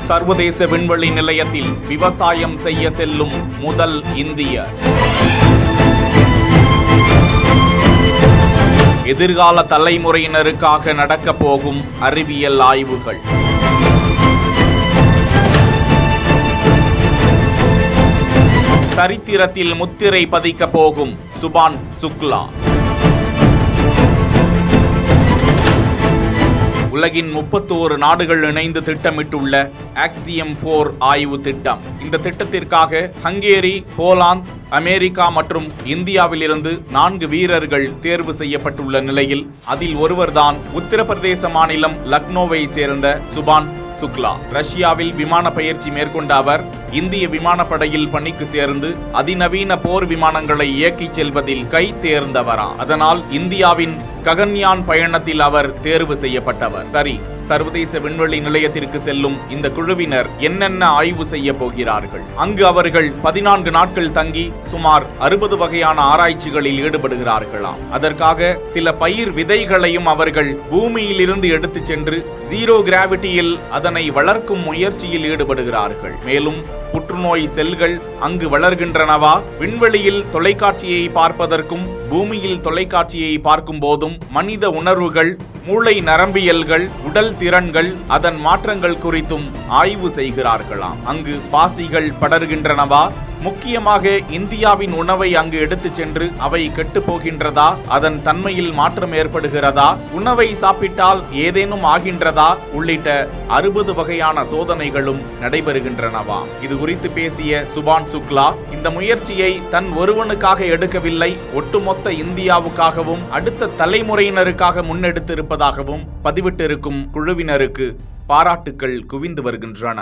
சர்வதேச விண்வெளி நிலையத்தில் விவசாயம் செய்ய செல்லும் முதல் இந்தியர். எதிர்கால தலைமுறையினருக்காக நடக்கப் போகும் அறிவியல் ஆய்வுகள். சரித்திரத்தில் முத்திரை பதிக்கப் போகும் சுபான் சுக்லா. உலகின் 31 நாடுகள் இணைந்து திட்டமிட்டுள்ள ஆக்சியம் 4 ஆய்வு திட்டம். இந்த திட்டத்திற்காக ஹங்கேரி, போலாந்து, அமெரிக்கா மற்றும் இந்தியாவிலிருந்து 4 வீரர்கள் தேர்வு செய்யப்பட்டுள்ள நிலையில் அதில் ஒருவர்தான் உத்தரப்பிரதேச மாநிலம் லக்னோவை சேர்ந்த சுபான் சுக்லா. ரஷ்யாவில் விமான பயிற்சி மேற்கொண்ட அவர் இந்திய விமானப்படையில் பணிக்கு சேர்ந்து அதிநவீன போர் விமானங்களை இயக்கிச் செல்வதில் கை தேர்ந்தவரா. அதனால் இந்தியாவின் ககன்யான் பயணத்தில் அவர் தேர்வு செய்யப்பட்டவர். சரி, சர்வதேச விண்வெளி நிலையத்திற்கு செல்லும் இந்த குழுவினர் என்னென்ன ஆய்வு செய்ய போகிறார்கள்? அங்கு அவர்கள் 14 நாட்கள் தங்கி சுமார் 60 வகையான ஆராய்ச்சிகளில் ஈடுபடுகிறார்களாம். அதற்காக சில பயிர் விதைகளையும் அவர்கள் பூமியில் இருந்து எடுத்துச் சென்று ஜீரோ கிராவிட்டியில் அதனை வளர்க்கும் முயற்சியில் ஈடுபடுகிறார்கள். மேலும் புற்றுநோய் செல்கள் அங்கு வளர்கின்றனவா? விண்வெளியில் தொலைக்காட்சியை பார்ப்பதற்கும் பூமியில் தொலைக்காட்சியை பார்க்கும் போதும் மனித உணர்வுகள், மூளை நரம்பியல்கள், உடல் திறன்கள், அதன் மாற்றங்கள் குறித்தும் ஆய்வு செய்கிறார்களாம். அங்கு பாசிகள் படர்கின்றனவா? முக்கியமாக இந்தியாவின் உணவை அங்கு எடுத்துச் சென்று அவை கெட்டு போகின்றதா? அதன் தன்மையில் மாற்றம் ஏற்படுகிறதா? உணவை சாப்பிட்டால் ஏதேனும் ஆகின்றதா? உள்ளிட்ட 60 வகையான சோதனைகளும் நடைபெறுகின்றனவா? இது குறித்து பேசிய சுபான் சுக்லா, இந்த முயற்சியை தன் ஒருவனுக்காக எடுக்கவில்லை, ஒட்டுமொத்த இந்தியாவுக்காகவும் அடுத்த தலைமுறையினருக்காக முன்னெடுத்திருப்பதாகவும் பதிவிட்டிருக்கும் குழுவினருக்கு பாராட்டுக்கள் குவிந்து வருகின்றன.